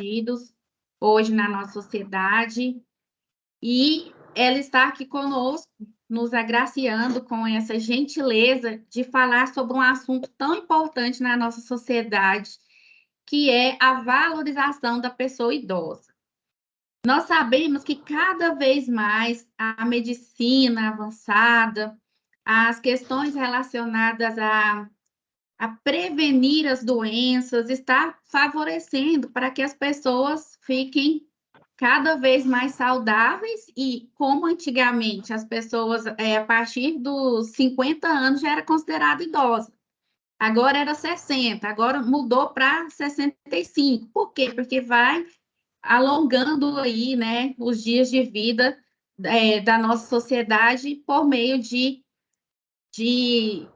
desprotegidos hoje na nossa sociedade, e ela está aqui conosco, nos agraciando com essa gentileza de falar sobre um assunto tão importante na nossa sociedade, que é a valorização da pessoa idosa. Nós sabemos que cada vez mais a medicina avançada, as questões relacionadas a prevenir as doenças, está favorecendo para que as pessoas fiquem cada vez mais saudáveis e, como antigamente, as pessoas, a partir dos 50 anos, já era considerada idosa. Agora era 60, agora mudou para 65. Por quê? Porque vai alongando aí, né, os dias de vida da nossa sociedade por meio de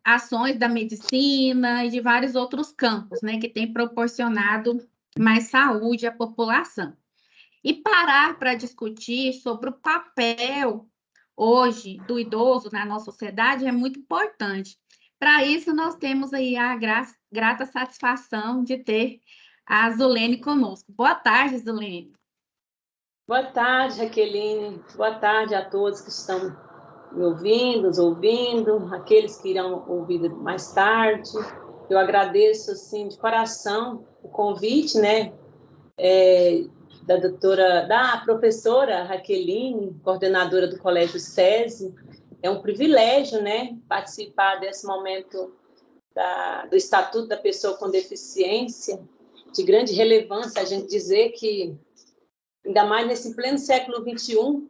ações da medicina e de vários outros campos, né, que tem proporcionado mais saúde à população. E parar para discutir sobre o papel hoje do idoso na nossa sociedade é muito importante. Para isso, nós temos aí a grata satisfação de ter a Zulene conosco. Boa tarde, Zulene. Boa tarde, Raqueline. Boa tarde a todos que estão me ouvindo, nos ouvindo, aqueles que irão ouvir mais tarde. Eu agradeço, assim, de coração o convite, né, da professora Raqueline, coordenadora do Colégio SESI. É um privilégio, né, participar desse momento do Estatuto da Pessoa com Deficiência, de grande relevância a gente dizer que, ainda mais nesse pleno século XXI,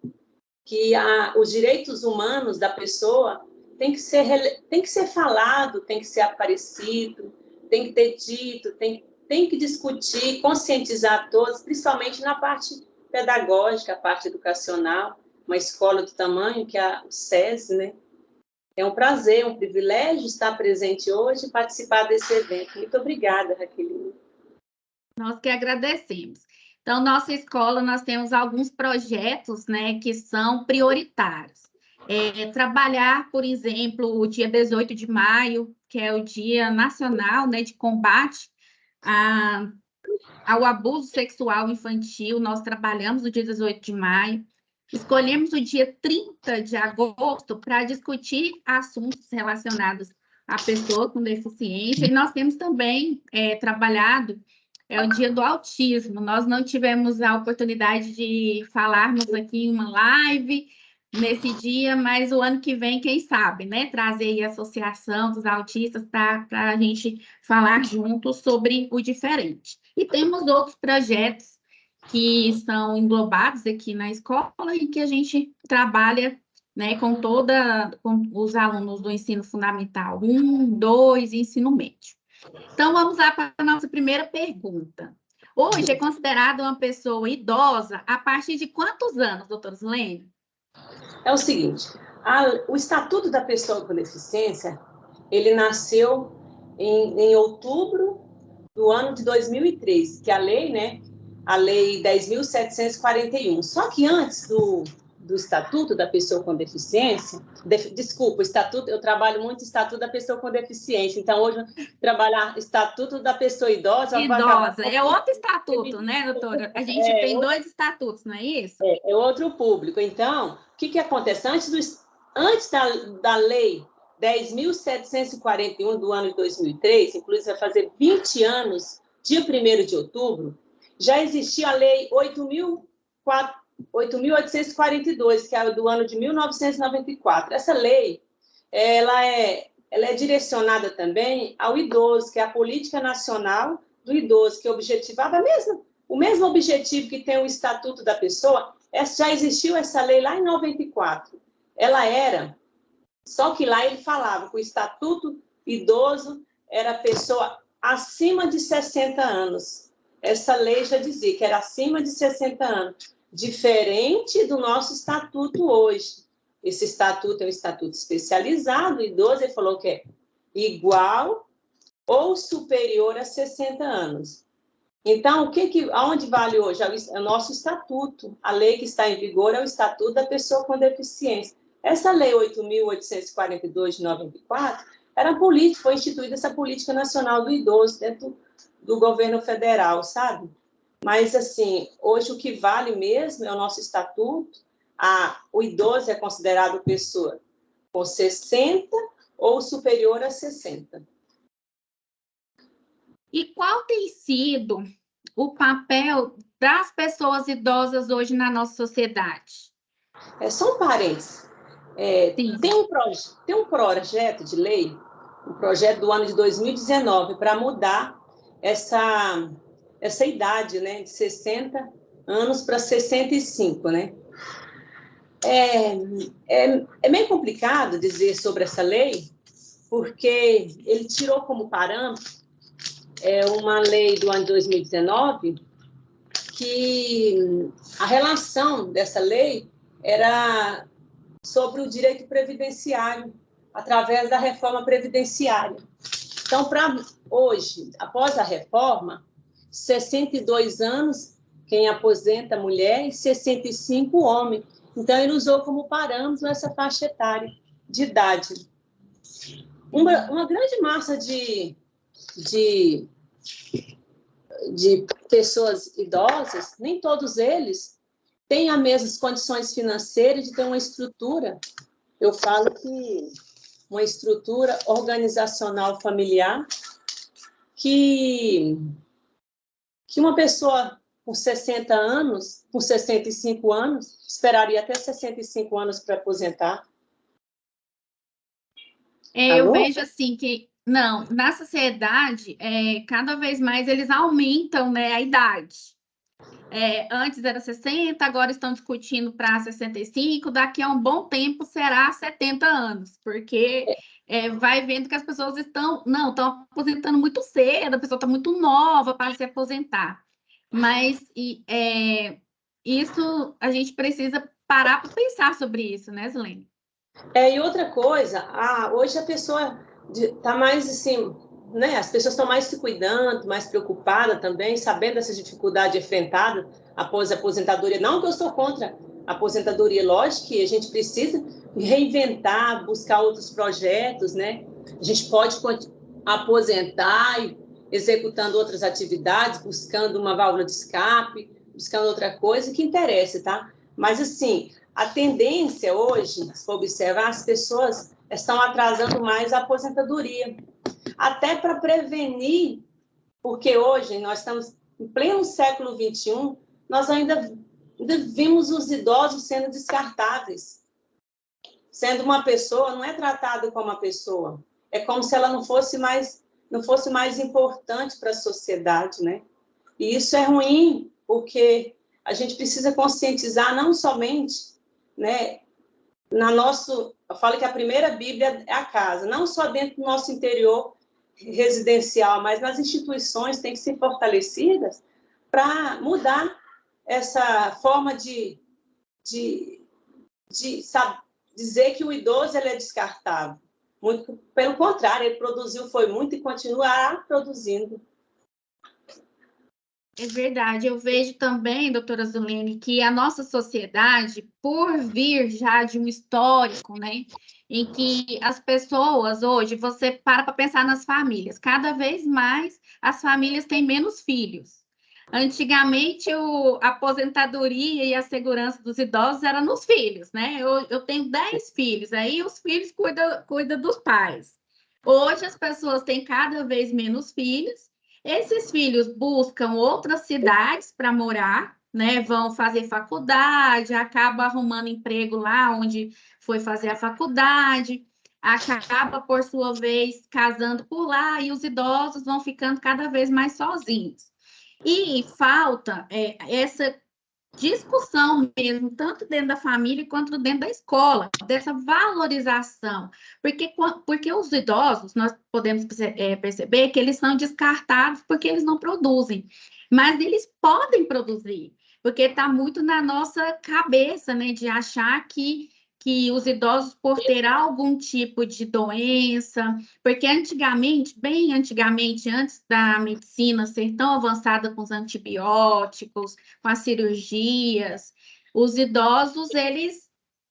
que os direitos humanos da pessoa tem que ser falado, tem que ser aparecido, tem que ter dito, tem que discutir, conscientizar todos, principalmente na parte pedagógica, a parte educacional, uma escola do tamanho que é o SESI, né? É um prazer, um privilégio estar presente hoje e participar desse evento. Muito obrigada, Raqueline. Nós que agradecemos. Então, nossa escola, nós temos alguns projetos, né, que são prioritários. Trabalhar, por exemplo, o dia 18 de maio, que é o Dia Nacional, né, de Combate ao Abuso Sexual Infantil, nós trabalhamos no dia 18 de maio. Escolhemos o dia 30 de agosto para discutir assuntos relacionados à pessoa com deficiência, e nós temos também trabalhado o dia do autismo. Nós não tivemos a oportunidade de falarmos aqui em uma live nesse dia, mas o ano que vem, quem sabe, né? Trazer aí a Associação dos Autistas para a gente falar juntos sobre o diferente. E temos outros projetos que são englobados aqui na escola e que a gente trabalha, né, com os alunos do ensino fundamental 1, 2 e ensino médio. Então, vamos lá para a nossa primeira pergunta. Hoje é considerada uma pessoa idosa a partir de quantos anos, doutora Zulene? É o seguinte, o Estatuto da Pessoa com Deficiência, ele nasceu em outubro do ano de 2003, que a lei, né, a Lei 10.741. Só que antes do Estatuto da Pessoa com Deficiência, desculpa, eu trabalho muito no Estatuto da Pessoa com Deficiência, então hoje eu trabalhar Estatuto da Pessoa Idosa... Idosa, é outro estatuto, né, doutora? A gente tem dois estatutos, não é isso? É outro público. Então, o que acontece? Antes da Lei 10.741 do ano de 2003, inclusive vai fazer 20 anos, dia 1º de outubro, já existia a Lei 8.842, que é do ano de 1994. Essa lei, ela é direcionada também ao idoso, que é a Política Nacional do Idoso, que objetivava o mesmo objetivo que tem o Estatuto da Pessoa. Já existiu essa lei lá em 94. Ela era, só que lá ele falava que o Estatuto Idoso era pessoa acima de 60 anos. Essa lei já dizia que era acima de 60 anos, diferente do nosso estatuto hoje. Esse estatuto é um estatuto especializado, o idoso, ele falou que é igual ou superior a 60 anos. Então, aonde vale hoje? É o nosso estatuto. A lei que está em vigor é o Estatuto da Pessoa com Deficiência. Essa lei 8.842 de 94 foi instituída essa Política Nacional do Idoso dentro do governo federal, sabe? Mas, assim, hoje o que vale mesmo é o nosso estatuto. O idoso é considerado pessoa com 60 ou superior a 60. E qual tem sido o papel das pessoas idosas hoje na nossa sociedade? São parentes. Sim. Tem um projeto de lei, um projeto do ano de 2019, para mudar essa idade, né, de 60 anos para 65, né? É meio complicado dizer sobre essa lei, porque ele tirou como parâmetro uma lei do ano de 2019, que a relação dessa lei era sobre o direito previdenciário, através da reforma previdenciária. Então, para hoje, após a reforma, 62 anos, quem aposenta mulher, e 65 homem. Então, ele usou como parâmetro essa faixa etária de idade. Uma grande massa de pessoas idosas, nem todos eles têm as mesmas condições financeiras de ter uma estrutura. Eu falo que uma estrutura organizacional familiar que uma pessoa com 60 anos, com 65 anos, esperaria até 65 anos para aposentar. Eu vejo assim que, não, na sociedade, cada vez mais eles aumentam, né, a idade. Antes era 60, agora estão discutindo para 65, daqui a um bom tempo será 70 anos, porque vai vendo que as pessoas estão aposentando muito cedo, a pessoa está muito nova para se aposentar. Mas isso a gente precisa parar para pensar sobre isso, né, Silene? E outra coisa, hoje a pessoa está mais assim, né? As pessoas estão mais se cuidando, mais preocupadas também, sabendo dessa dificuldade enfrentada após a aposentadoria. Não que eu sou contra a aposentadoria, lógico que a gente precisa reinventar, buscar outros projetos, né? A gente pode aposentar e executando outras atividades, buscando uma válvula de escape, buscando outra coisa que interesse, tá? Mas, assim, a tendência hoje, se for observar, as pessoas estão atrasando mais a aposentadoria, até para prevenir, porque hoje nós estamos em pleno século XXI, nós ainda vimos os idosos sendo descartáveis. Sendo uma pessoa, não é tratado como uma pessoa, é como se ela não fosse mais importante para a sociedade, né? E isso é ruim, porque a gente precisa conscientizar não somente, né, eu falo que a primeira Bíblia é a casa, não só dentro do nosso interior residencial, mas nas instituições têm que ser fortalecidas para mudar essa forma de dizer que o idoso ele é descartável. Muito pelo contrário, ele produziu foi muito e continuará produzindo. É verdade, eu vejo também, doutora Zulene, que a nossa sociedade, por vir já de um histórico, né, em que as pessoas hoje, você para pensar nas famílias, cada vez mais as famílias têm menos filhos. Antigamente, a aposentadoria e a segurança dos idosos era nos filhos, né? Eu tenho 10 filhos, aí os filhos cuidam dos pais. Hoje as pessoas têm cada vez menos filhos. Esses filhos buscam outras cidades para morar, né? Vão fazer faculdade, acaba arrumando emprego lá onde foi fazer a faculdade, acaba, por sua vez, casando por lá, e os idosos vão ficando cada vez mais sozinhos. E falta essa discussão mesmo, tanto dentro da família quanto dentro da escola, dessa valorização. Porque os idosos, nós podemos perceber que eles são descartados porque eles não produzem, mas eles podem produzir, porque está muito na nossa cabeça, né, de achar que os idosos, por ter algum tipo de doença, porque antigamente, bem antigamente, antes da medicina ser tão avançada com os antibióticos, com as cirurgias, os idosos, eles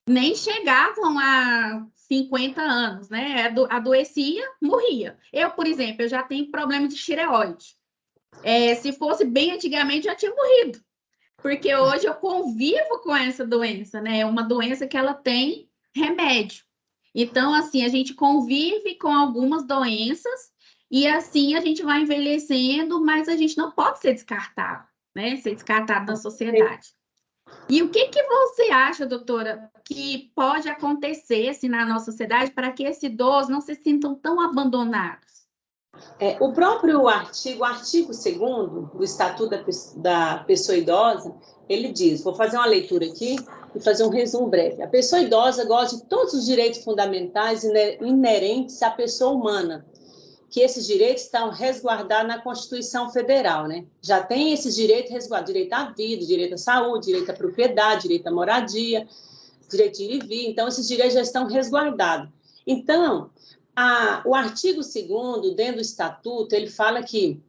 nem chegavam a 50 anos, né? Adoecia, morria. Eu, por exemplo, eu já tenho problema de tireoide. Se fosse bem antigamente, já tinha morrido. Porque hoje eu convivo com essa doença, né? É uma doença que ela tem remédio. Então, assim, a gente convive com algumas doenças e assim a gente vai envelhecendo, mas a gente não pode ser descartado, né? Ser descartado da sociedade. E o que que você acha, doutora, que pode acontecer assim, na nossa sociedade para que esses idosos não se sintam tão abandonados? O próprio artigo 2º do Estatuto da Pessoa Idosa, ele diz, vou fazer uma leitura aqui e fazer um resumo breve. A pessoa idosa goza de todos os direitos fundamentais inerentes à pessoa humana, que esses direitos estão resguardados na Constituição Federal, né? Já tem esses direitos resguardados, direito à vida, direito à saúde, direito à propriedade, direito à moradia, direito de ir e vir. Então, esses direitos já estão resguardados. Então, o artigo 2º, dentro do Estatuto, ele fala que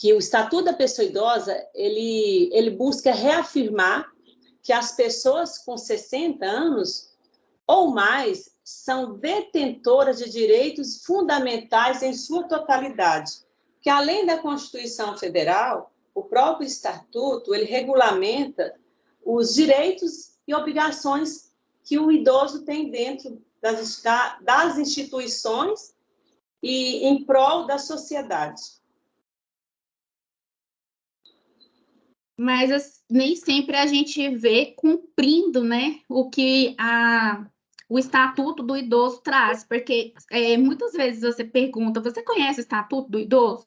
o Estatuto da Pessoa Idosa, ele busca reafirmar que as pessoas com 60 anos ou mais são detentoras de direitos fundamentais em sua totalidade. Que além da Constituição Federal, o próprio Estatuto, ele regulamenta os direitos e obrigações que o idoso tem dentro das instituições e em prol da sociedade. Mas nem sempre a gente vê cumprindo, né, o que o Estatuto do Idoso traz, porque muitas vezes você pergunta, você conhece o Estatuto do Idoso?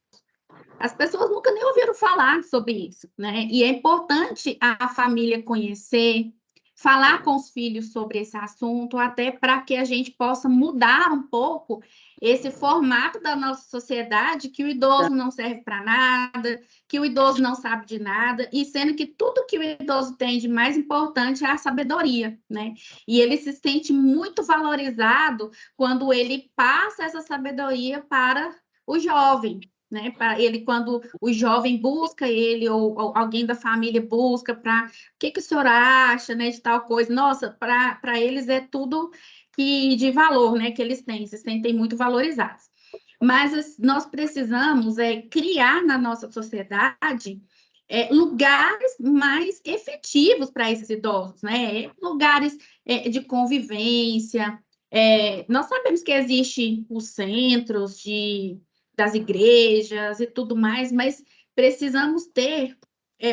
As pessoas nunca nem ouviram falar sobre isso, né? E é importante a família conhecer, falar com os filhos sobre esse assunto, até para que a gente possa mudar um pouco esse formato da nossa sociedade, que o idoso não serve para nada, que o idoso não sabe de nada, e sendo que tudo que o idoso tem de mais importante é a sabedoria, né? E ele se sente muito valorizado quando ele passa essa sabedoria para o jovem, né? Para ele, quando o jovem busca ele, ou alguém da família busca para o que o senhor acha, né, de tal coisa. Nossa, para eles é tudo de valor, né, que eles têm, se sentem muito valorizados. Mas nós precisamos criar na nossa sociedade lugares mais efetivos para esses idosos, né? Lugares de convivência. Nós sabemos que existem os centros das igrejas e tudo mais, mas precisamos ter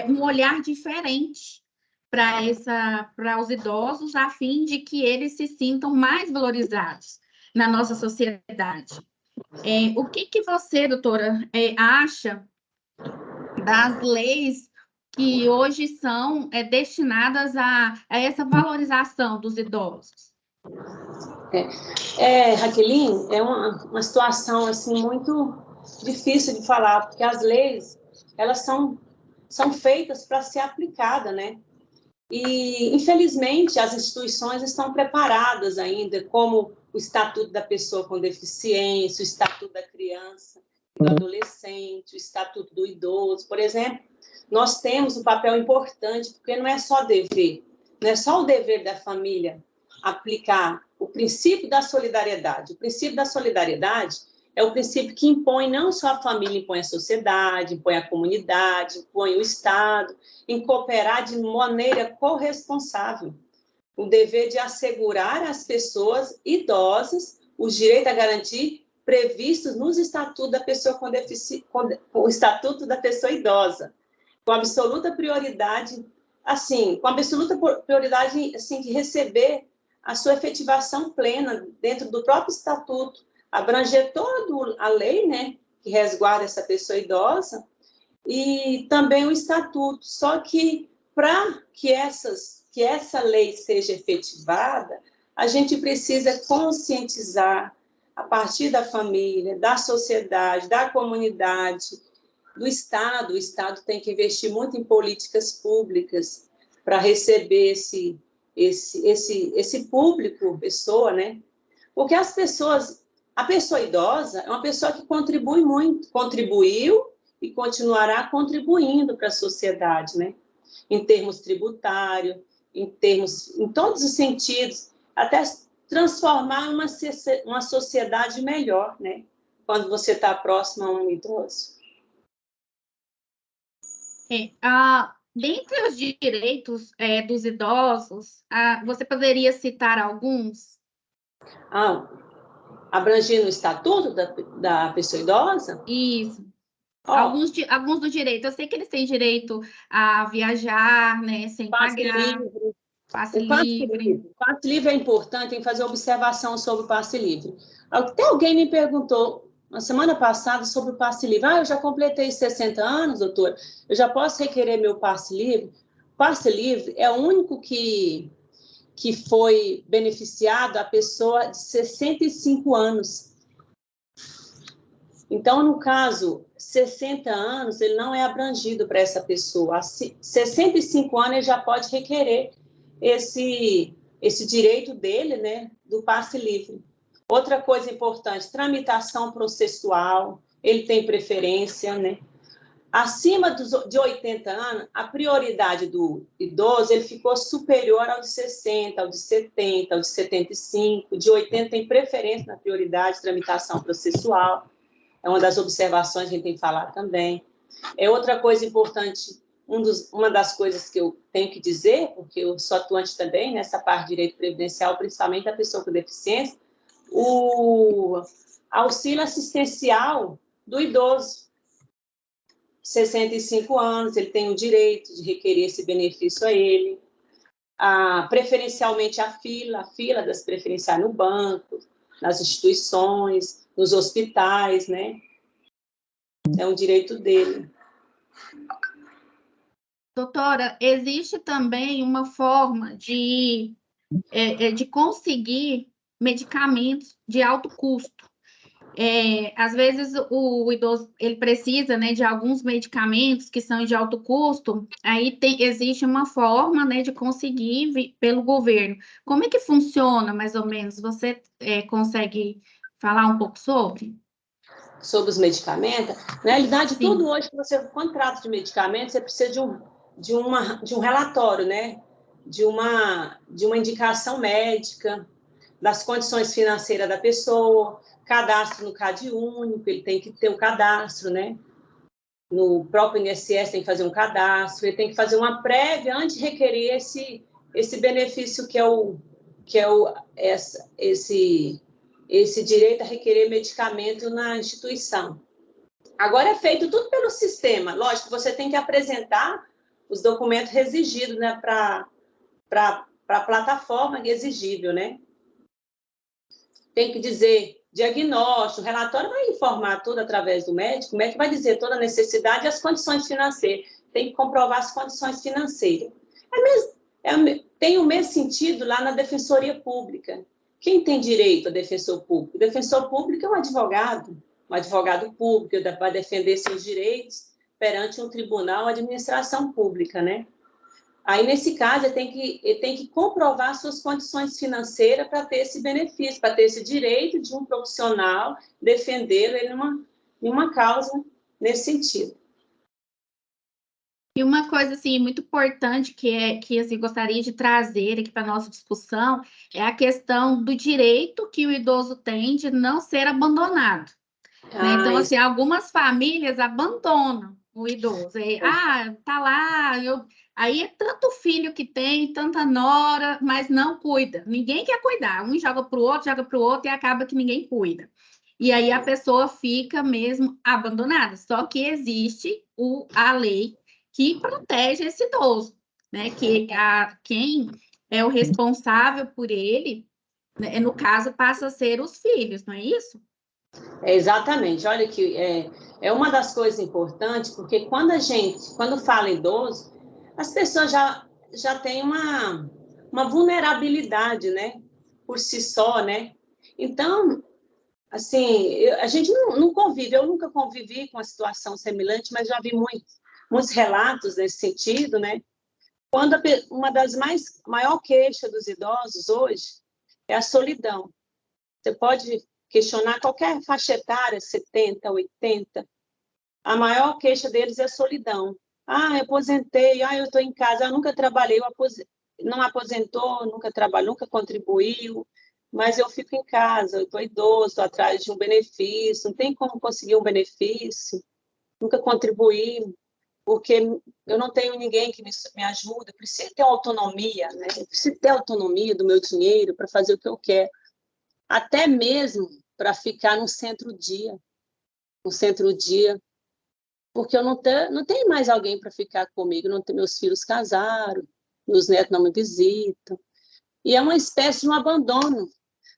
um olhar diferente para os idosos, a fim de que eles se sintam mais valorizados na nossa sociedade. O que você, doutora, acha das leis que hoje são destinadas a essa valorização dos idosos? Raqueline, é uma situação assim muito difícil de falar, porque as leis, elas são feitas para ser aplicada, né? E, infelizmente, as instituições estão preparadas ainda, como o Estatuto da Pessoa com Deficiência, o Estatuto da Criança e do Adolescente, o Estatuto do Idoso, por exemplo. Nós temos um papel importante, porque não é só dever, não é só o dever da família aplicar o princípio da solidariedade. O princípio da solidariedade é o princípio que impõe não só a família, impõe a sociedade, impõe a comunidade, impõe o Estado, em cooperar de maneira corresponsável. O dever de assegurar às pessoas idosas os direitos a garantir previstos nos Estatutos da Pessoa com Deficiência, o Estatuto da Pessoa Idosa, com absoluta prioridade, assim, de receber a sua efetivação plena dentro do próprio Estatuto, abranger toda a lei, né, que resguarda essa pessoa idosa, e também o Estatuto. Só que, para que essa lei seja efetivada, a gente precisa conscientizar, a partir da família, da sociedade, da comunidade, do Estado. O Estado tem que investir muito em políticas públicas para receber esse público, pessoa, né? Porque a pessoa idosa é uma pessoa que contribui muito, contribuiu e continuará contribuindo para a sociedade, né? Em termos tributários, em todos os sentidos, até transformar uma sociedade melhor, né? Quando você está próximo a um idoso. Dentre os direitos dos idosos, você poderia citar alguns? Ah, abrangendo o estatuto da pessoa idosa? Isso. Ó, Alguns do direito. Eu sei que eles têm direito a viajar, né, sem passe pagar, livre. passe O passe livre. livre. O passe livre é importante, tem que fazer observação sobre o passe livre. Até alguém me perguntou na semana passada sobre o passe livre. Eu já completei 60 anos, doutor, eu já posso requerer meu passe livre? O passe livre é o único que foi beneficiado a pessoa de 65 anos. Então, no caso, 60 anos, ele não é abrangido para essa pessoa. A 65 anos, ele já pode requerer esse direito dele, né, do passe livre. Outra coisa importante, tramitação processual, ele tem preferência, né? Acima de 80 anos, a prioridade do idoso ele ficou superior ao de 60, ao de 70, ao de 75, de 80 tem preferência na prioridade de tramitação processual. É uma das observações que a gente tem que falar também. É outra coisa importante, uma das coisas que eu tenho que dizer, porque eu sou atuante também nessa parte de direito previdencial, principalmente da pessoa com deficiência, o auxílio assistencial do idoso, 65 anos, ele tem o direito de requerer esse benefício a ele, preferencialmente a fila das preferenciais no banco, nas instituições, nos hospitais, né? É um direito dele. Doutora, existe também uma forma de conseguir medicamentos de alto custo. Às vezes o idoso ele precisa, né, de alguns medicamentos que são de alto custo, aí existe uma forma, né, de conseguir pelo governo. Como é que funciona, mais ou menos? Você consegue falar um pouco sobre? Sobre os medicamentos, na realidade, tudo Sim. hoje que você contrata de medicamentos, você precisa de um relatório, né? De uma indicação médica, das condições financeiras da pessoa, cadastro no CAD único, ele tem que ter o cadastro, né? No próprio INSS tem que fazer um cadastro, ele tem que fazer uma prévia antes de requerer esse benefício esse direito a requerer medicamento na instituição. Agora é feito tudo pelo sistema. Lógico, você tem que apresentar os documentos exigidos, né, para a plataforma exigível, né? Tem que dizer diagnóstico, o relatório vai informar tudo através do médico, o médico vai dizer toda a necessidade e as condições financeiras. Tem que comprovar as condições financeiras. Tem o mesmo sentido lá na Defensoria Pública. Quem tem direito a defensor público? O defensor público é um advogado público, vai defender seus direitos perante um tribunal, administração pública, né? Aí, nesse caso, ele tem que comprovar suas condições financeiras para ter esse benefício, para ter esse direito de um profissional defendê-lo em uma causa nesse sentido. E uma coisa assim muito importante que assim, gostaria de trazer aqui para a nossa discussão é a questão do direito que o idoso tem de não ser abandonado. Né? Então, assim, algumas famílias abandonam o idoso. Tá lá, aí é tanto filho que tem, tanta nora, mas não cuida. Ninguém quer cuidar. Um joga para o outro e acaba que ninguém cuida. E aí a pessoa fica mesmo abandonada. Só que existe a lei que protege esse idoso, né? Quem é o responsável por ele, né? No caso, passa a ser os filhos, não é isso? Exatamente. Olha que é uma das coisas importantes, porque quando fala idoso, as pessoas já têm uma vulnerabilidade, né? Por si só, né? Então, assim, a gente não convive, eu nunca convivi com uma situação semelhante, mas já vi muitos relatos nesse sentido, né? Quando uma das maior queixa dos idosos hoje é a solidão. Você pode questionar qualquer faixa etária, 70, 80, a maior queixa deles é a solidão. Eu aposentei, eu estou em casa, eu nunca trabalhei, não aposentou, nunca trabalhou, nunca contribuiu, mas eu fico em casa, eu estou idoso, estou atrás de um benefício, não tem como conseguir um benefício, nunca contribuí. porque eu não tenho ninguém que me ajude, eu preciso ter autonomia, né? Eu preciso ter autonomia do meu dinheiro para fazer o que eu quero, até mesmo para ficar no centro-dia, porque eu não tenho mais alguém para ficar comigo, não tenho, meus filhos casaram, meus netos não me visitam, e é uma espécie de um abandono.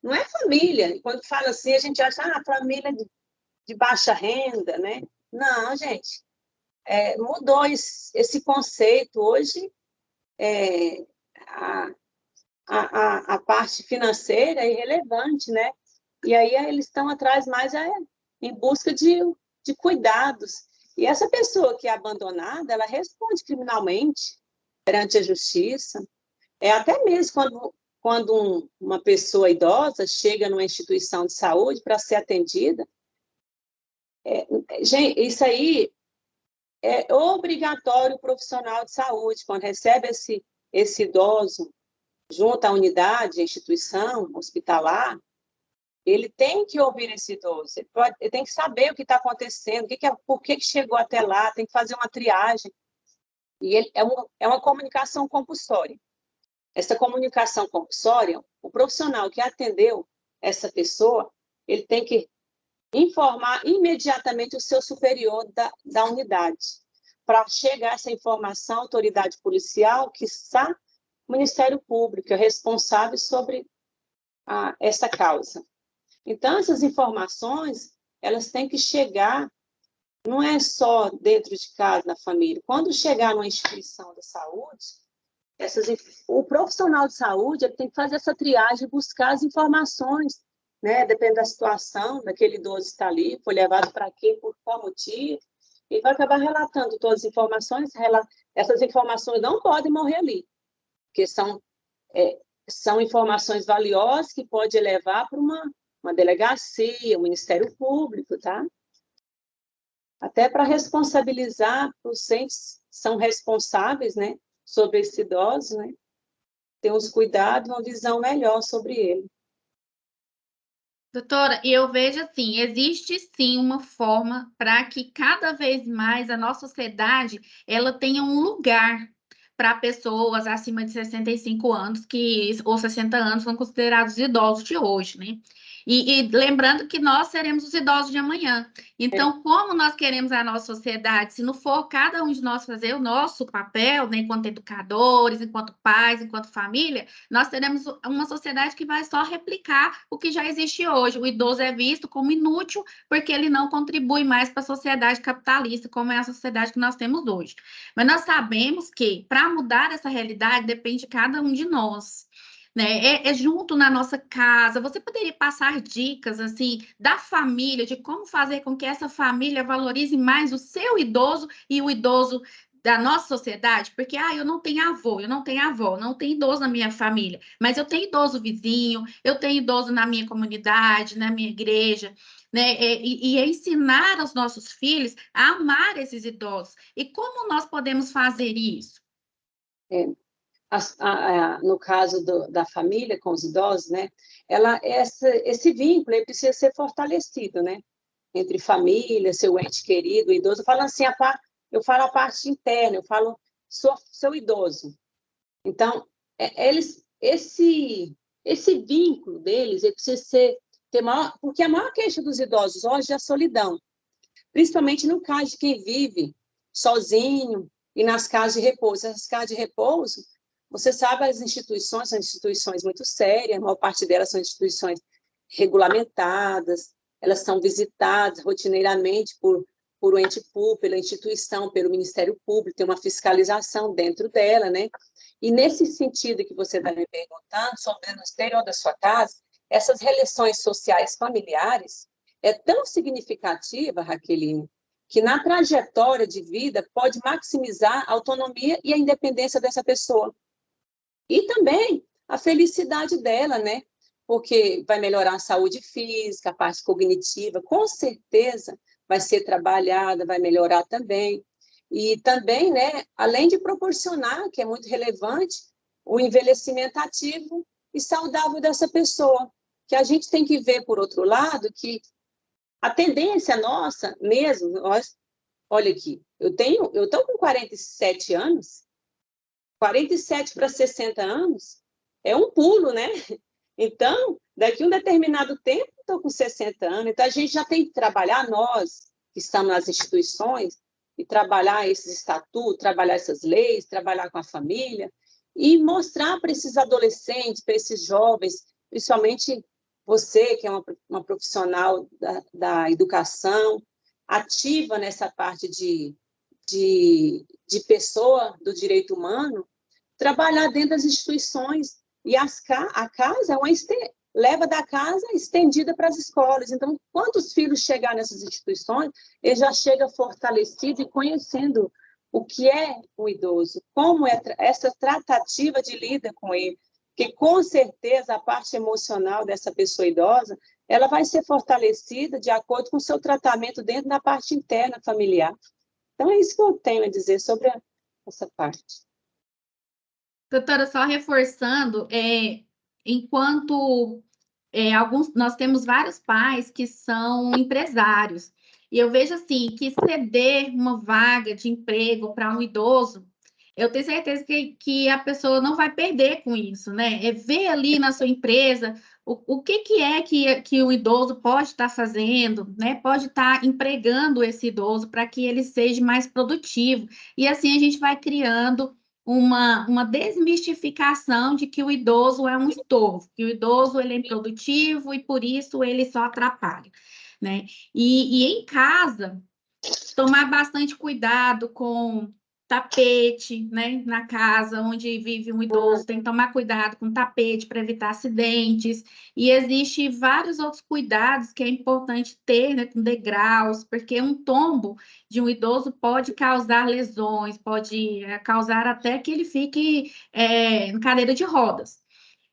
Não é família, e quando fala assim, a gente acha, família de baixa renda, né? Não, gente, mudou esse conceito. Hoje, a, a parte financeira é irrelevante, né? E aí eles estão atrás mais em busca de cuidados. E essa pessoa que é abandonada, ela responde criminalmente perante a justiça. Até mesmo quando uma pessoa idosa chega numa instituição de saúde para ser atendida, gente, isso aí é obrigatório o profissional de saúde, quando recebe esse idoso junto à unidade, à instituição hospitalar, ele tem que ouvir esse idoso, ele tem que saber o que está acontecendo, por que chegou até lá, tem que fazer uma triagem. E é uma comunicação compulsória. Essa comunicação compulsória, o profissional que atendeu essa pessoa, ele tem que informar imediatamente o seu superior da unidade, para chegar essa informação à autoridade policial, que está o Ministério Público, é responsável sobre essa causa. Então, essas informações, elas têm que chegar, não é só dentro de casa, na família. Quando chegar numa instituição da saúde, o profissional de saúde ele tem que fazer essa triagem, buscar as informações, né? Depende da situação, daquele idoso está ali, foi levado para quê, por qual motivo, e vai acabar relatando todas as informações. Essas informações não podem morrer ali, porque são informações valiosas que pode levar para uma delegacia, um Ministério Público, tá? Até para responsabilizar os entes que são responsáveis, né, sobre esse idoso, né? Ter uns cuidados, uma visão melhor sobre ele. Doutora, e eu vejo assim, existe sim uma forma para que cada vez mais a nossa sociedade ela tenha um lugar para pessoas acima de 65 anos, ou 60 anos, são considerados idosos de hoje, né? E lembrando que nós seremos os idosos de amanhã. Então, como nós queremos a nossa sociedade, se não for cada um de nós fazer o nosso papel, né, enquanto educadores, enquanto pais, enquanto família, nós teremos uma sociedade que vai só replicar o que já existe hoje. O idoso é visto como inútil porque ele não contribui mais para a sociedade capitalista, como é a sociedade que nós temos hoje. Mas nós sabemos que, para mudar essa realidade, depende de cada um de nós. Né? Junto na nossa casa. Você poderia passar dicas assim da família, de como fazer com que essa família valorize mais o seu idoso e o idoso da nossa sociedade? Porque eu não tenho avô, eu não tenho avó, não tenho idoso na minha família, mas eu tenho idoso vizinho, eu tenho idoso na minha comunidade, na minha igreja. Né? E ensinar aos nossos filhos a amar esses idosos. E como nós podemos fazer isso? No caso da família com os idosos, né? Esse vínculo precisa ser fortalecido, né? Entre família, seu ente querido, idoso. Eu falo assim, eu falo a parte interna, eu falo seu idoso. Então, esse vínculo deles ele precisa ter maior, porque a maior queixa dos idosos hoje é a solidão, principalmente no caso de quem vive sozinho e nas casas de repouso. Essas casas de repouso, você sabe, as instituições são instituições muito sérias, a maior parte delas são instituições regulamentadas, elas são visitadas rotineiramente por um ente público, pela instituição, pelo Ministério Público, tem uma fiscalização dentro dela, né? E nesse sentido que você está me perguntando, sobre no exterior da sua casa, essas relações sociais familiares é tão significativa, Raqueline, que na trajetória de vida pode maximizar a autonomia e a independência dessa pessoa. E também a felicidade dela, né? Porque vai melhorar a saúde física, a parte cognitiva, com certeza vai ser trabalhada, vai melhorar também. E também, né, além de proporcionar, que é muito relevante, o envelhecimento ativo e saudável dessa pessoa. Que a gente tem que ver, por outro lado, que a tendência nossa mesmo, nós Olha aqui, eu estou com 47 anos, 47 para 60 anos é um pulo, né? Então, daqui a um determinado tempo, estou com 60 anos, então a gente já tem que trabalhar, nós que estamos nas instituições, e trabalhar esses estatutos, trabalhar essas leis, trabalhar com a família, e mostrar para esses adolescentes, para esses jovens, principalmente você, que é uma profissional da educação, ativa nessa parte de pessoa do direito humano, trabalhar dentro das instituições. E a casa é leva da casa estendida para as escolas. Então, quantos filhos chegar nessas instituições, ele já chega fortalecido e conhecendo o que é o idoso, como é essa tratativa de lida com ele, porque com certeza a parte emocional dessa pessoa idosa, ela vai ser fortalecida de acordo com o seu tratamento dentro da parte interna familiar. Então, é isso que eu tenho a dizer sobre essa parte. Doutora, só reforçando, enquanto nós temos vários pais que são empresários, e eu vejo assim que ceder uma vaga de emprego para um idoso, eu tenho certeza que a pessoa não vai perder com isso, né? É ver ali na sua empresa o que é que o idoso pode estar fazendo, né? Pode estar empregando esse idoso para que ele seja mais produtivo. E assim a gente vai criando uma desmistificação de que o idoso é um estorvo, que o idoso ele é improdutivo e por isso ele só atrapalha, né? E em casa, tomar bastante cuidado com tapete, né? Na casa onde vive um idoso, tem que tomar cuidado com tapete para evitar acidentes. E existe vários outros cuidados que é importante ter, né? Com degraus, porque um tombo de um idoso pode causar lesões, pode causar até que ele fique em cadeira de rodas.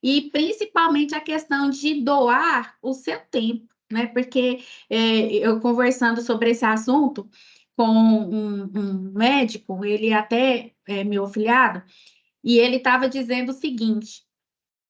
E principalmente a questão de doar o seu tempo, né? Porque eu conversando sobre esse assunto com um médico, ele até é meu afiliado, e ele estava dizendo o seguinte,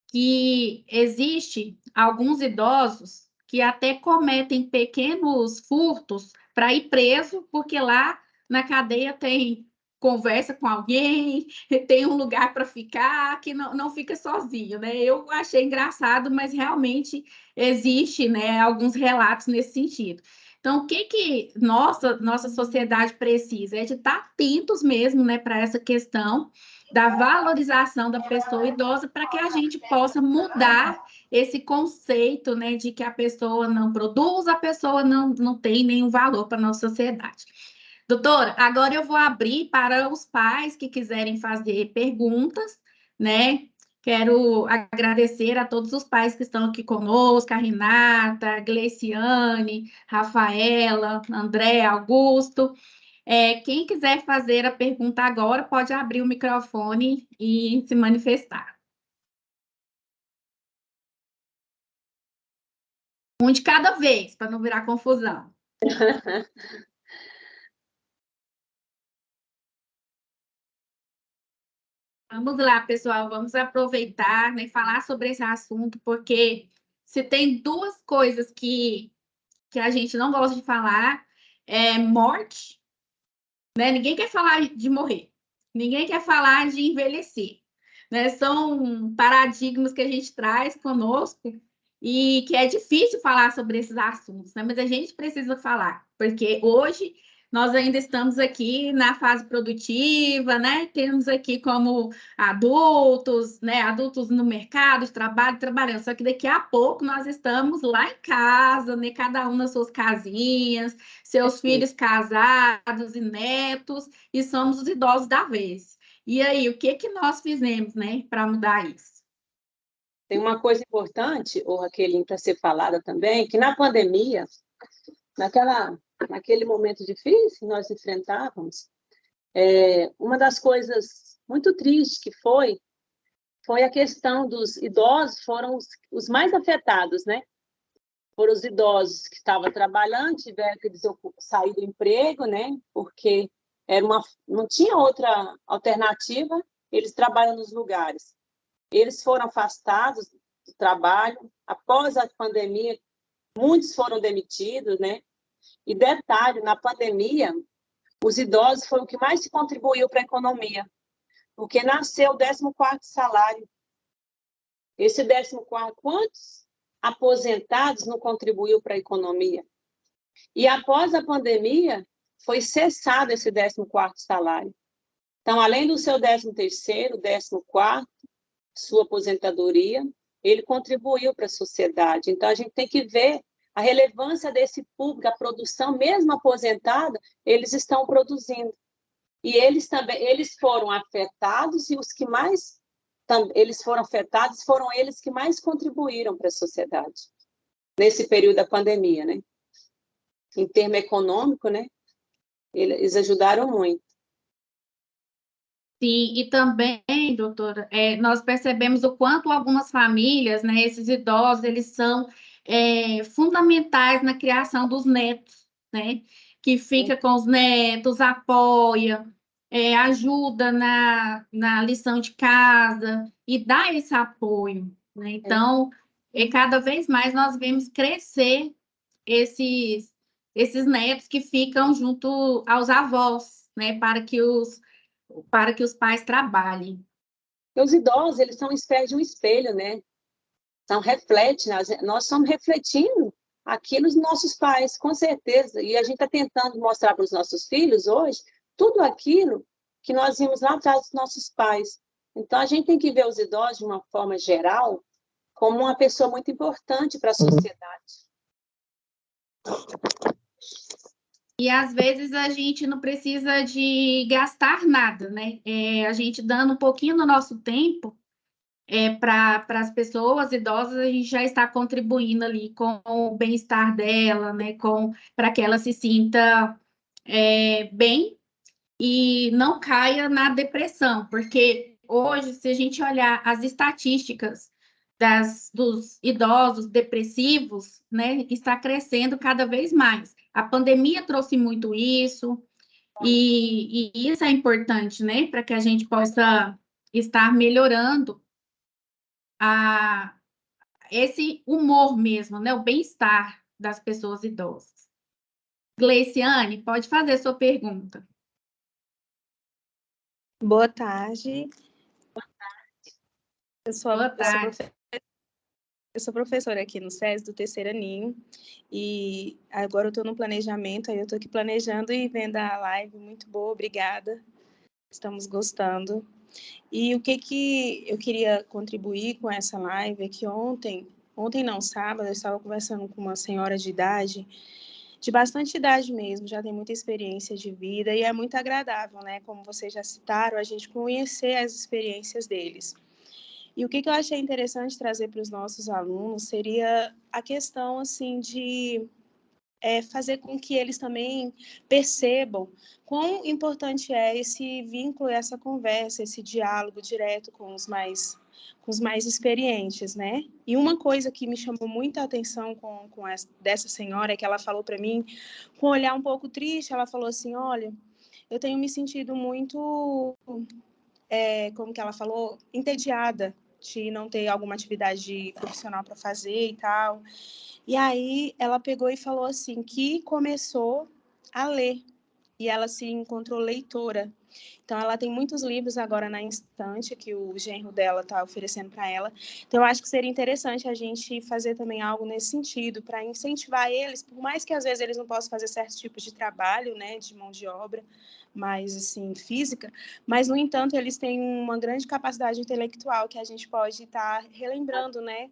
que existe alguns idosos que até cometem pequenos furtos para ir preso, porque lá na cadeia tem conversa com alguém, tem um lugar para ficar, que não fica sozinho, né? Eu achei engraçado, mas realmente existe, né, alguns relatos nesse sentido. Então, o que nossa sociedade precisa é de estar atentos mesmo, né, para essa questão da valorização da pessoa idosa para que a gente possa mudar esse conceito, né, de que a pessoa não produz, a pessoa não tem nenhum valor para a nossa sociedade. Doutora, agora eu vou abrir para os pais que quiserem fazer perguntas, né? Quero agradecer a todos os pais que estão aqui conosco, a Renata, a Gleiciane, Rafaela, André, Augusto. Quem quiser fazer a pergunta agora, pode abrir o microfone e se manifestar. Um de cada vez, para não virar confusão. Vamos lá, pessoal, vamos aproveitar, né, falar sobre esse assunto, porque se tem duas coisas que a gente não gosta de falar, é morte, né? Ninguém quer falar de morrer, ninguém quer falar de envelhecer, né? São paradigmas que a gente traz conosco e que é difícil falar sobre esses assuntos, né? Mas a gente precisa falar, porque hoje nós ainda estamos aqui na fase produtiva, né? Temos aqui como adultos, né? Adultos no mercado de trabalho, trabalhando. Só que daqui a pouco nós estamos lá em casa, né? Cada um nas suas casinhas, seus filhos casados e netos, e somos os idosos da vez. E aí, o que nós fizemos, né, para mudar isso? Tem uma coisa importante, ô Raqueline, para ser falada também, que na pandemia, naquele momento difícil que nós enfrentávamos, uma das coisas muito tristes que foi a questão dos idosos, foram os mais afetados, né? Foram os idosos que estavam trabalhando, tiveram que sair do emprego, né? Porque não tinha outra alternativa, eles trabalham nos lugares. Eles foram afastados do trabalho. Após a pandemia, muitos foram demitidos, né? E detalhe, na pandemia, os idosos foi o que mais contribuiu para a economia, porque nasceu o 14º salário. Esse 14º, quantos aposentados não contribuiu para a economia? E após a pandemia, foi cessado esse 14º salário. Então, além do seu 13º, 14º, sua aposentadoria, ele contribuiu para a sociedade. Então, a gente tem que ver a relevância desse público, a produção, mesmo aposentada, eles estão produzindo. E eles também, eles foram afetados, e os que mais eles foram afetados foram eles que mais contribuíram para a sociedade nesse período da pandemia, né? Em termo econômico, né? Eles ajudaram muito. Sim, e também, doutora, nós percebemos o quanto algumas famílias, né, esses idosos, eles são fundamentais na criação dos netos, né? Que fica com os netos, apoia, ajuda na lição de casa e dá esse apoio, né? Então, cada vez mais nós vemos crescer esses netos que ficam junto aos avós, né? Para que os pais trabalhem. E os idosos, eles são espécie de um espelho, né? São reflete, nós estamos refletindo aquilo dos nossos pais, com certeza. E a gente está tentando mostrar para os nossos filhos hoje tudo aquilo que nós vimos lá atrás dos nossos pais. Então, a gente tem que ver os idosos, de uma forma geral, como uma pessoa muito importante para a sociedade. E às vezes a gente não precisa de gastar nada, né? A gente dando um pouquinho do nosso tempo para as pessoas idosas, a gente já está contribuindo ali com o bem-estar dela, né? Para que ela se sinta bem e não caia na depressão, porque hoje, se a gente olhar as estatísticas dos idosos depressivos, né, está crescendo cada vez mais. A pandemia trouxe muito isso, e isso é importante, né, para que a gente possa estar melhorando esse humor mesmo, né, o bem-estar das pessoas idosas. Gleiciane, pode fazer sua pergunta. Boa tarde. Boa tarde. Eu sou professora aqui no SES do terceiro aninho e agora eu estou no planejamento, aí eu estou aqui planejando e vendo a live, muito boa, obrigada. Estamos gostando. E o que eu queria contribuir com essa live é que ontem não, sábado, eu estava conversando com uma senhora de idade, de bastante idade mesmo, já tem muita experiência de vida e é muito agradável, né? Como vocês já citaram, a gente conhecer as experiências deles. E o que eu achei interessante trazer para os nossos alunos seria a questão, assim, de fazer com que eles também percebam quão importante é esse vínculo, essa conversa, esse diálogo direto com os mais experientes, né? E uma coisa que me chamou muita atenção dessa senhora é que ela falou para mim, com um olhar um pouco triste, ela falou assim, olha, eu tenho me sentido muito, como que ela falou, entediada de não ter alguma atividade profissional para fazer e tal. E aí ela pegou e falou assim, que começou a ler, e ela se encontrou leitora. Então, ela tem muitos livros agora na estante que o genro dela está oferecendo para ela. Então, eu acho que seria interessante a gente fazer também algo nesse sentido, para incentivar eles, por mais que às vezes eles não possam fazer certos tipos de trabalho, né, de mão de obra, mais assim, física, mas, no entanto, eles têm uma grande capacidade intelectual que a gente pode estar relembrando, né,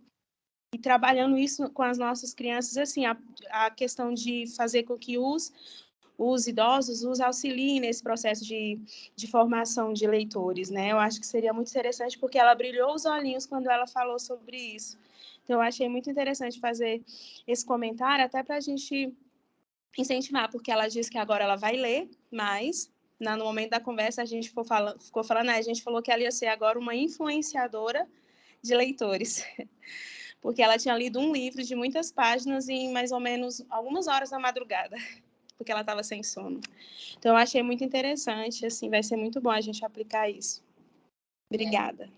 e trabalhando isso com as nossas crianças, assim, a questão de fazer com que os idosos os auxiliem nesse processo de formação de leitores, né? Eu acho que seria muito interessante, porque ela brilhou os olhinhos quando ela falou sobre isso. Então, eu achei muito interessante fazer esse comentário, até para a gente incentivar, porque ela disse que agora ela vai ler mais. No momento da conversa, a gente ficou falando, a gente falou que ela ia ser agora uma influenciadora de leitores. Porque ela tinha lido um livro de muitas páginas em mais ou menos algumas horas da madrugada, porque ela estava sem sono. Então, eu achei muito interessante, assim, vai ser muito bom a gente aplicar isso. Obrigada.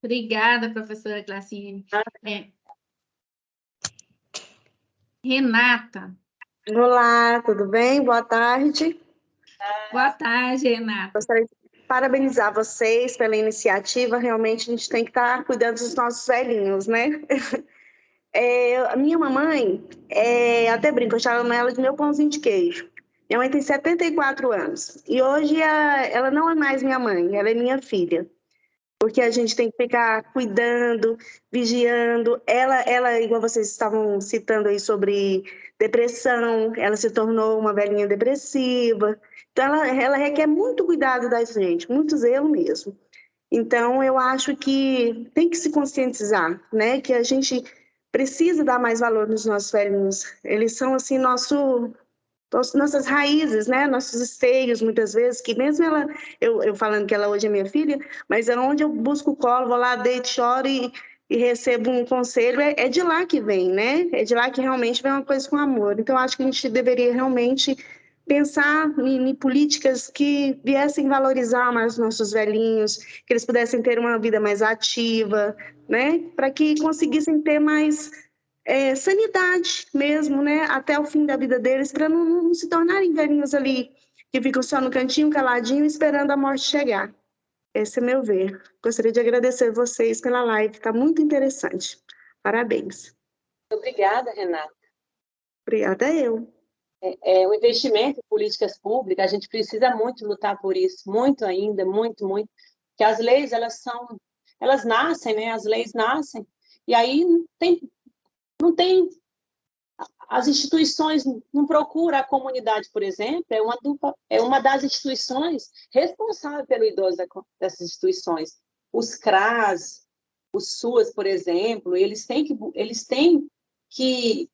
Obrigada, professora Glaciene. Renata, Olá, tudo bem? Boa tarde. Boa tarde, Renata. Gostaria de parabenizar vocês pela iniciativa. Realmente a gente tem que estar cuidando dos nossos velhinhos, né? A minha mamãe, até brinco, eu chamo ela de meu pãozinho de queijo. Minha mãe tem 74 anos e hoje ela não é mais minha mãe, ela é minha filha. Porque a gente tem que ficar cuidando, vigiando. Ela, igual vocês estavam citando aí sobre depressão, ela se tornou uma velhinha depressiva. Então, ela requer muito cuidado da gente, muito zelo mesmo. Então, eu acho que tem que se conscientizar, né? Que a gente precisa dar mais valor nos nossos velhinhos. Eles são, assim, nossas raízes, né? Nossos esteios, muitas vezes, que mesmo eu falando que ela hoje é minha filha, mas é onde eu busco o colo, vou lá, deito, choro e recebo um conselho, é de lá que vem, né? É de lá que realmente vem uma coisa com amor. Então, acho que a gente deveria realmente pensar em políticas que viessem valorizar mais os nossos velhinhos, que eles pudessem ter uma vida mais ativa, né? Para que conseguissem ter mais sanidade mesmo, né? Até o fim da vida deles, para não se tornarem velhinhos ali que ficam só no cantinho, caladinho, esperando a morte chegar. Esse é meu ver. Gostaria de agradecer vocês pela live, está muito interessante. Parabéns. Obrigada, Renata. Obrigada eu. O investimento em políticas públicas, a gente precisa muito lutar por isso, muito ainda, muito, muito. Que as leis, elas nascem, né? As leis nascem, e aí não tem as instituições não procuram a comunidade, por exemplo, é uma das instituições responsável pelo idoso dessas instituições. Os CRAS, os SUAS, por exemplo, eles têm que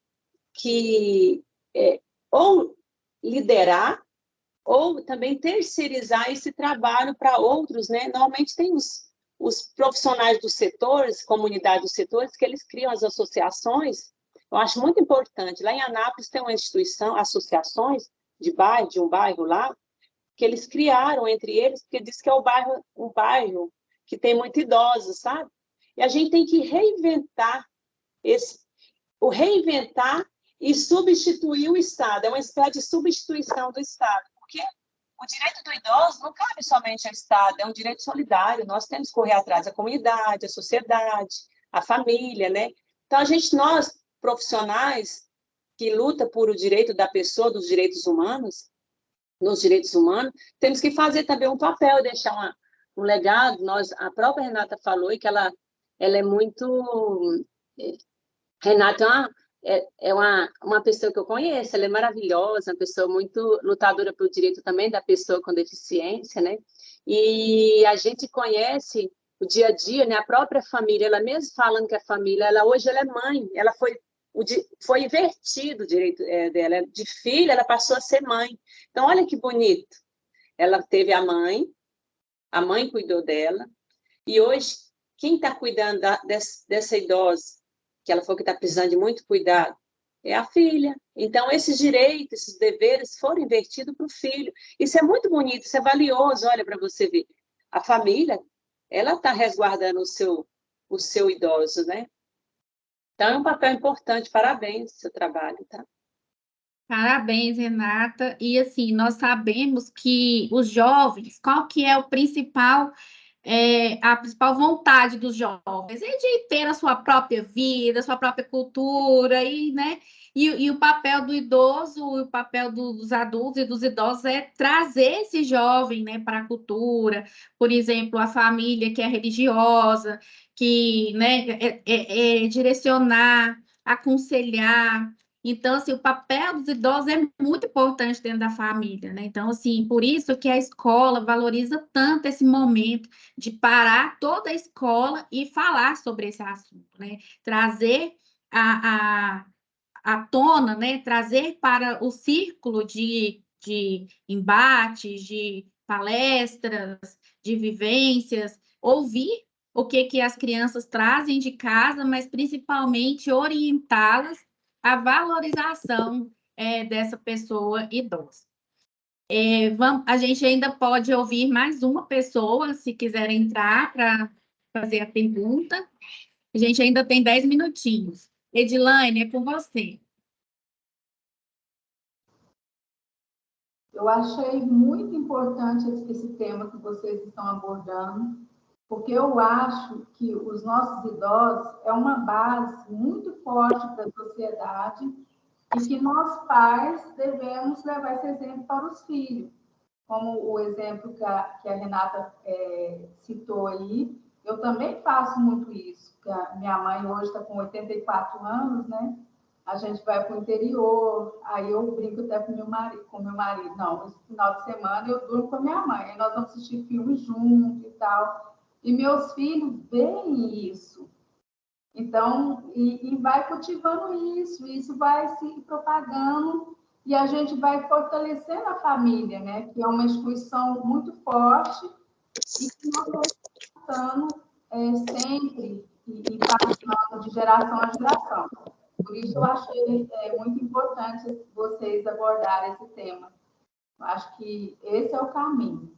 ou liderar ou também terceirizar esse trabalho para outros, né? Normalmente tem os profissionais dos setores, comunidade dos setores, que eles criam as associações. Eu acho muito importante. Lá em Anápolis tem uma instituição, associações de um bairro lá, que eles criaram entre eles, porque diz que é um bairro que tem muito idosos, sabe? E a gente tem que reinventar reinventar e substituir o Estado. É uma espécie de substituição do Estado, porque o direito do idoso não cabe somente ao Estado, é um direito solidário. Nós temos que correr atrás da comunidade, a sociedade, a família, né? Então, nós, profissionais que luta por o direito da pessoa, dos direitos humanos, nos direitos humanos, temos que fazer também um papel, deixar um legado. A própria Renata falou que ela é muito... Renata é uma pessoa que eu conheço, ela é maravilhosa, uma pessoa muito lutadora pelo direito também da pessoa com deficiência, né? E a gente conhece o dia a dia, né? A própria família, ela mesmo falando que a família, hoje ela é mãe, foi invertido o direito dela, de filha ela passou a ser mãe. Então, olha que bonito. Ela teve a mãe cuidou dela, e hoje, quem está cuidando dessa idosa, que ela falou que está precisando de muito cuidado, é a filha. Então, esses direitos, esses deveres foram invertidos para o filho. Isso é muito bonito, isso é valioso, olha, para você ver. A família, ela está resguardando o seu idoso, né? Então, é um papel importante. Parabéns pelo seu trabalho, tá? Parabéns, Renata. E assim, nós sabemos que os jovens, qual que é a principal vontade dos jovens? É de ter a sua própria vida, a sua própria cultura, né? E o papel do idoso, o papel dos adultos e dos idosos é trazer esse jovem, né, para a cultura. Por exemplo, a família que é religiosa, que, né, direcionar, aconselhar. Então, assim, o papel dos idosos é muito importante dentro da família, né? Então, assim, por isso que a escola valoriza tanto esse momento de parar toda a escola e falar sobre esse assunto, né? Trazer à tona, né? Trazer para o círculo de embates, de palestras, de vivências, ouvir o que as crianças trazem de casa, mas principalmente orientá-las à valorização dessa pessoa idosa. A gente ainda pode ouvir mais uma pessoa, se quiser entrar para fazer a pergunta. A gente ainda tem 10 minutinhos. Edilane, é com você. Eu achei muito importante esse tema que vocês estão abordando, porque eu acho que os nossos idosos é uma base muito forte para a sociedade e que nós, pais, devemos levar esse exemplo para os filhos. Como o exemplo que a Renata citou aí, eu também faço muito isso. A minha mãe hoje está com 84 anos, né? A gente vai para o interior, aí eu brinco até com meu marido. Não, esse final de semana eu durmo com a minha mãe, aí nós vamos assistir filme junto e tal. E meus filhos veem isso. Então, e vai cultivando isso vai se propagando e a gente vai fortalecendo a família, né? Que é uma instituição muito forte e que nós vamos passando sempre e passando de geração a geração. Por isso, eu achei muito importante vocês abordarem esse tema. Eu acho que esse é o caminho.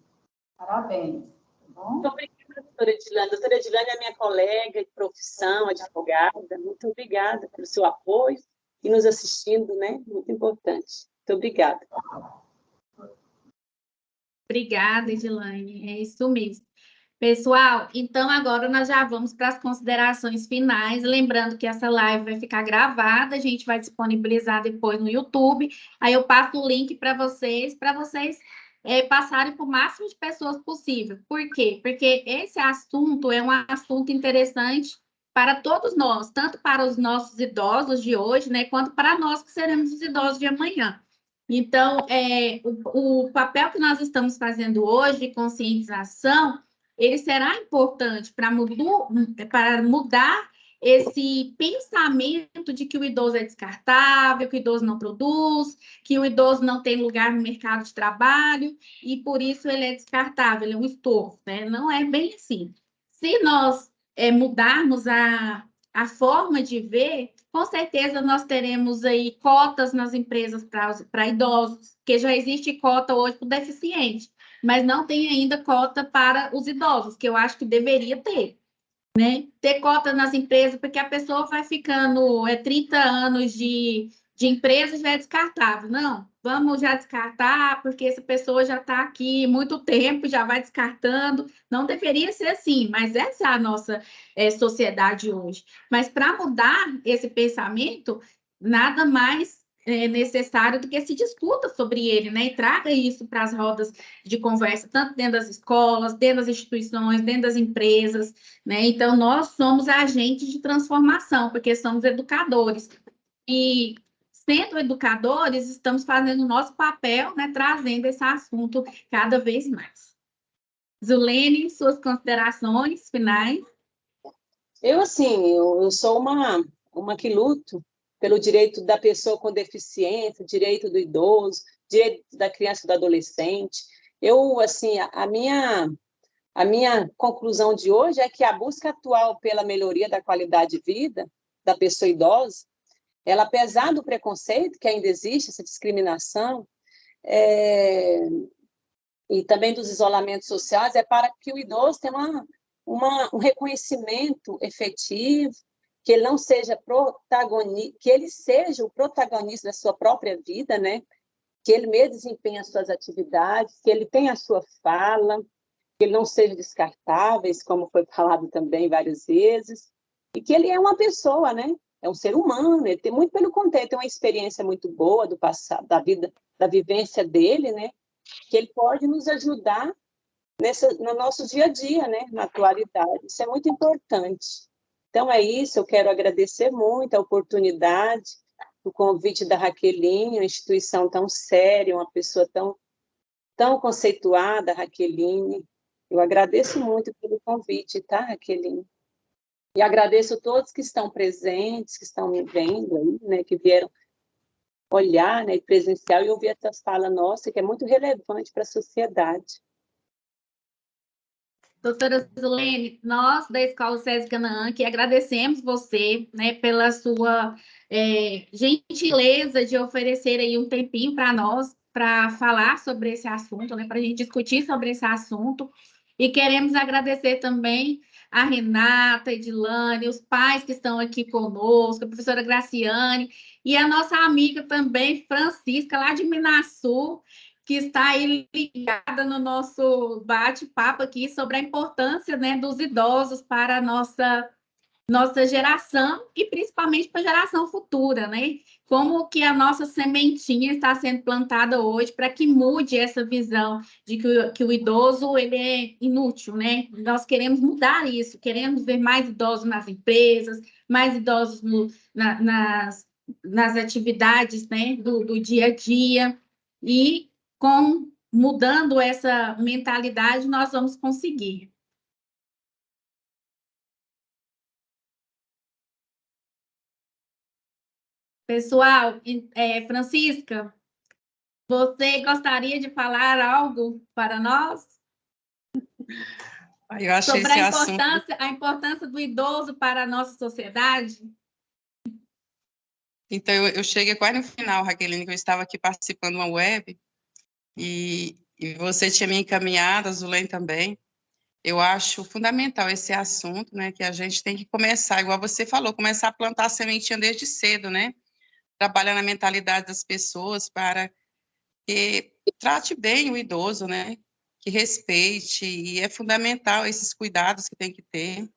Parabéns. Tá bom? Muito obrigada, doutora Edilane. Doutora Edilane é minha colega de profissão, advogada. Muito obrigada pelo seu apoio e nos assistindo, né? Muito importante. Muito obrigada. Obrigada, Edilane. É isso mesmo. Pessoal, então agora nós já vamos para as considerações finais. Lembrando que essa live vai ficar gravada, a gente vai disponibilizar depois no YouTube. Aí eu passo o link para vocês passarem para o máximo de pessoas possível. Por quê? Porque esse assunto é um assunto interessante para todos nós, tanto para os nossos idosos de hoje, né, quanto para nós que seremos os idosos de amanhã. Então, o papel que nós estamos fazendo hoje de conscientização, ele será importante para mudar esse pensamento de que o idoso é descartável, que o idoso não produz, que o idoso não tem lugar no mercado de trabalho e por isso ele é descartável, ele é um estorvo, né? Não é bem assim. Se nós mudarmos a forma de ver, com certeza nós teremos aí cotas nas empresas para idosos, porque já existe cota hoje para o deficiente, mas não tem ainda cota para os idosos, que eu acho que deveria ter, né? Ter cota nas empresas, porque a pessoa vai ficando 30 anos de empresa já é descartável. Não, vamos já descartar, porque essa pessoa já está aqui muito tempo, já vai descartando. Não deveria ser assim, mas essa é a nossa sociedade hoje. Mas para mudar esse pensamento, nada mais necessário do que se discuta sobre ele, né? E traga isso para as rodas de conversa, tanto dentro das escolas, dentro das instituições, dentro das empresas, né? Então, nós somos agentes de transformação, porque somos educadores. E, sendo educadores, estamos fazendo o nosso papel, né? Trazendo esse assunto cada vez mais. Zulene, suas considerações finais? Eu sou uma que luto pelo direito da pessoa com deficiência, direito do idoso, direito da criança e do adolescente. A minha conclusão de hoje é que a busca atual pela melhoria da qualidade de vida da pessoa idosa, ela, apesar do preconceito que ainda existe, essa discriminação, e também dos isolamentos sociais, é para que o idoso tenha um reconhecimento efetivo, que ele não seja protagonista, que ele seja o protagonista da sua própria vida, né? Que ele mesmo desempenhe as suas atividades, que ele tenha a sua fala, que ele não seja descartável, como foi falado também várias vezes, e que ele é uma pessoa, né? É um ser humano, ele tem muito pelo contexto, tem uma experiência muito boa do passado, da vida, da vivência dele, né? Que ele pode nos ajudar no nosso dia a dia, né? Na atualidade. Isso é muito importante. Então, é isso, eu quero agradecer muito a oportunidade, o convite da Raqueline, uma instituição tão séria, uma pessoa tão conceituada, Raqueline. Eu agradeço muito pelo convite, tá, Raqueline? E agradeço a todos que estão presentes, que estão me vendo aí, né, que vieram olhar, né, presencial e ouvir essa fala nossa, que é muito relevante para a sociedade. Doutora Zulene, nós da Escola SESI Canaã, que agradecemos você, né, pela sua gentileza de oferecer aí um tempinho para nós, para falar sobre esse assunto, né, para a gente discutir sobre esse assunto. E queremos agradecer também a Renata, a Edilane, os pais que estão aqui conosco, a professora Graciane, e a nossa amiga também, Francisca, lá de Minasul, que está aí ligada no nosso bate-papo aqui sobre a importância, né, dos idosos para a nossa geração e principalmente para a geração futura, né? Como que a nossa sementinha está sendo plantada hoje para que mude essa visão de que o idoso ele é inútil, né? Nós queremos mudar isso, queremos ver mais idosos nas empresas, mais idosos nas atividades, né, do dia a dia, e mudando essa mentalidade, nós vamos conseguir. Pessoal, Francisca, você gostaria de falar algo para nós Eu achei sobre esse assunto... a importância do idoso para a nossa sociedade? Então, eu cheguei quase no final, Raqueline, que eu estava aqui participando de uma web, e você tinha me encaminhado, a Zulene também. Eu acho fundamental esse assunto, né, que a gente tem que começar, igual você falou, começar a plantar a sementinha desde cedo, né? Trabalhar na mentalidade das pessoas para que trate bem o idoso, né? Que respeite, e é fundamental esses cuidados que tem que ter.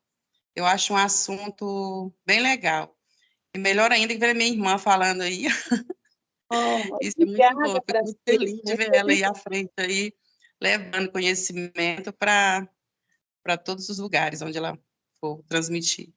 Eu acho um assunto bem legal. E melhor ainda que ver minha irmã falando aí. Oh, Isso é muito bom, eu fico muito feliz Francisca. de ver ela aí à frente, aí, levando conhecimento para todos os lugares onde ela for transmitir.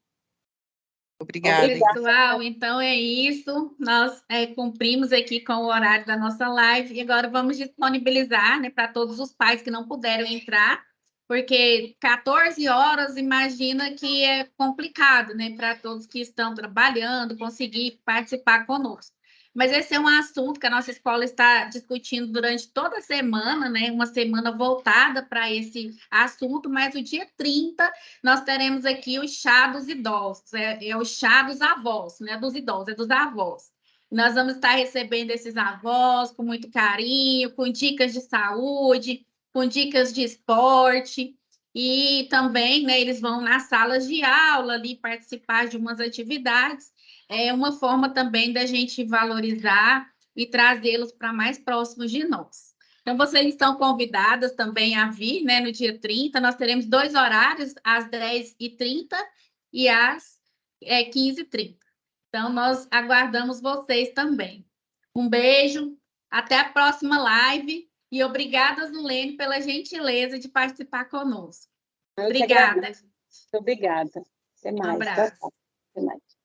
Obrigada. Pessoal, então é isso. Nós cumprimos aqui com o horário da nossa live e agora vamos disponibilizar, né, para todos os pais que não puderam entrar, porque 14 horas, imagina que é complicado, né, para todos que estão trabalhando, conseguir participar conosco. Mas esse é um assunto que a nossa escola está discutindo durante toda a semana, né, uma semana voltada para esse assunto, mas o dia 30 nós teremos aqui o chá dos idosos, é o chá dos avós, não é dos idosos, é dos avós. Nós vamos estar recebendo esses avós com muito carinho, com dicas de saúde, com dicas de esporte, e também, né, eles vão nas salas de aula ali participar de umas atividades. É uma forma também da gente valorizar e trazê-los para mais próximos de nós. Então, vocês estão convidadas também a vir, né, no dia 30. Nós teremos 2 horários, às 10h30 e às 15h30. Então, nós aguardamos vocês também. Um beijo, até a próxima live e obrigada, Zulene, pela gentileza de participar conosco. Obrigada. Obrigada. Até mais. Um abraço. Até mais.